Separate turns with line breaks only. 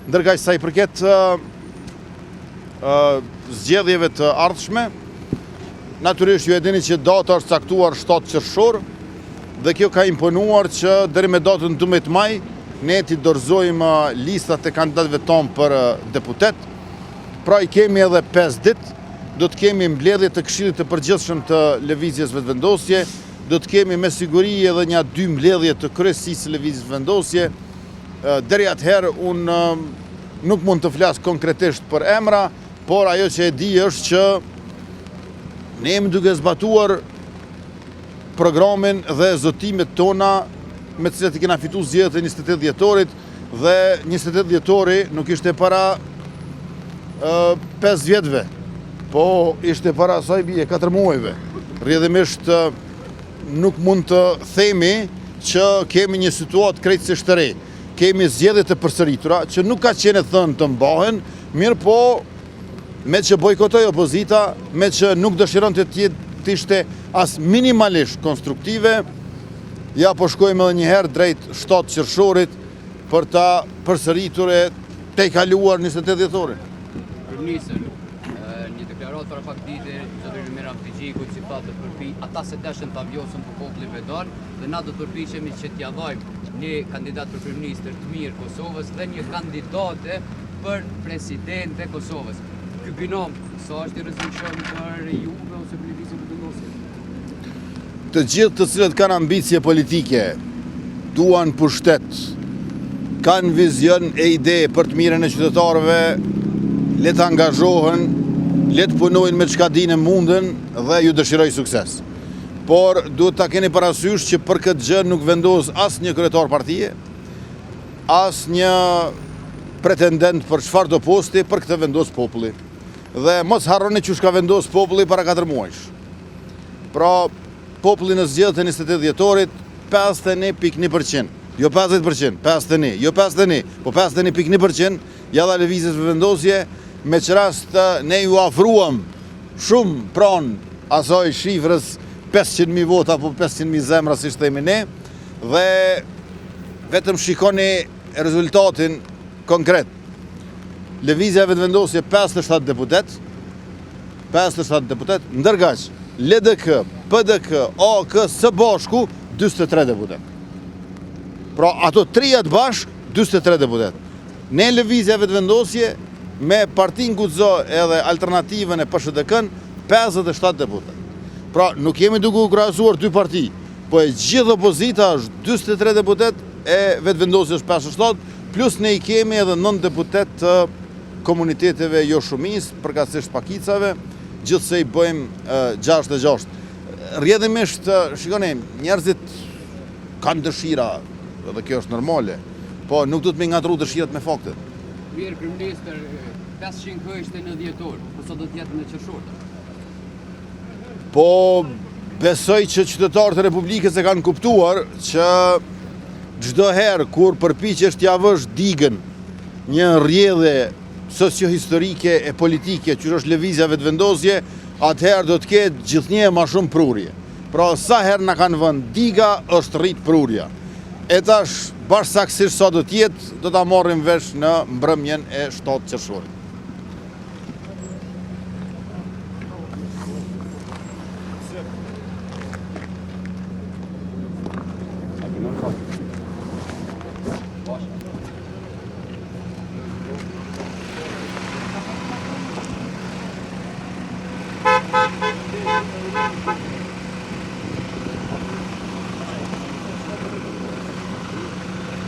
Ndërkaq sa I përket zgjedhjeve të ardhshme, natyrisht ju e dini që data është caktuar 7 qershor dhe kjo ka imponuar që deri me datën 12 maj ne t'i dorëzojmë listat e kandidatëve tonë për deputet. Pra I kemi edhe 5 ditë, do të kemi mbledhje të Këshillit të Përgjithshëm të Lëvizjes Vetëvendosje, do të kemi me siguri edhe një 2 mbledhje të Kryesisë së Lëvizjes Vetëvendosje. Deri atëherë unë nuk mund të flas konkretisht për emra, por ajo që e di është që ne jemi duke zbatuar programin dhe zotimet tona me të cilat I kena fituar zgjedhjet e 28 dhjetorit dhe 28 dhjetori nuk ishte para 5 vjetëve, po ishte para asaj bie 4 muajve. Rrjedhimisht nuk mund të themi që kemi një situatë krejtësisht të re. Kemi zgjedhje të përsëritura që nuk ka qenë thënë të mbahen, mirë po me që bojkotoi opozita, me që nuk dëshiron të ishte as minimalisht konstruktive, ja po shkojmë edhe një herë drejt 7 qershorit për ta përsëritur e te kaluar 28 dhjetorin.
Kryeministër, një deklaratë para pak ditë zoti Rimera Amtigjiku që tha të përpi ata se dashën ta vjosën popullin vedor dhe na do të përpiqemi që t'ia dhajmë një kandidat për kryeministër të mirë Kosovës dhe një kandidate për president të Kosovës. Ky binom sa është I rrezikshëm për Juve ose për Lëvizjen Vetëvendosje?
Të gjithë të cilët kanë ambicie politike, duan pushtet, kanë vizion e ide për të mirën e qytetarëve, le të angazhohen, le të punojnë me çka dinë mundën dhe ju dëshiroj sukses. Por duhet ta keni parasysh që për këtë gjë nuk vendos asnjë kryetar partie, asnjë pretendent për çfarë do posti, për këtë vendos populli. Dhe mos harroni që ka vendos populli para 4 muajsh. Pra, populli në zgjedhjet e 28 dhjetorit 51.1%, jo 50%, 51, jo 51, po 51.1% ja dha Lëvizjes Vetëvendosje, me që rast ne ju afruam shumë pranë asaj shifrës 500.000 vota apo 500.000 zemra si themi ne, dhe vetëm shikoni rezultatin konkret. Lëvizja Vetëvendosje 57 deputet, ndërkaq LDK, PDK, AK së bashku 43 deputet. Pra ato trijat bashk 43 deputet. Ne Lëvizja Vetëvendosje me Partin Guxo edhe alternativën e PSHDK-n 57 deputet. Pra nuk jemi duke u krahasuar dy parti, po e gjithë opozita është 43 deputet e Vetëvendosjes 57, plus ne I kemi edhe 9 deputet të komuniteteve jo shumis, përkatësisht pakicave, gjithsej bëjmë 6-6. Rrjedhimisht, shikoni, njerëzit kanë dëshira, dhe kjo është normale, po nuk do të më ngatru dëshirat me fakte.
Mirë, kryeministër, 500 ishte në dhjetor, po sa do të jetë në qershor?
Po besoj që qytetarët e Republikës e kanë kuptuar që çdo herë kur përpiqesh t'ia vësh digën një rrjedhje socio-historike e politike që është Lëvizja Vetëvendosje, atëherë do të ketë gjithnjë më shumë prurje. Pra sa herë na kanë vënë diga, është rrit prurja. E tash bashkësaktësisht sa do të jetë, do ta marrim vesh në mbrëmjen e 7 qershorit.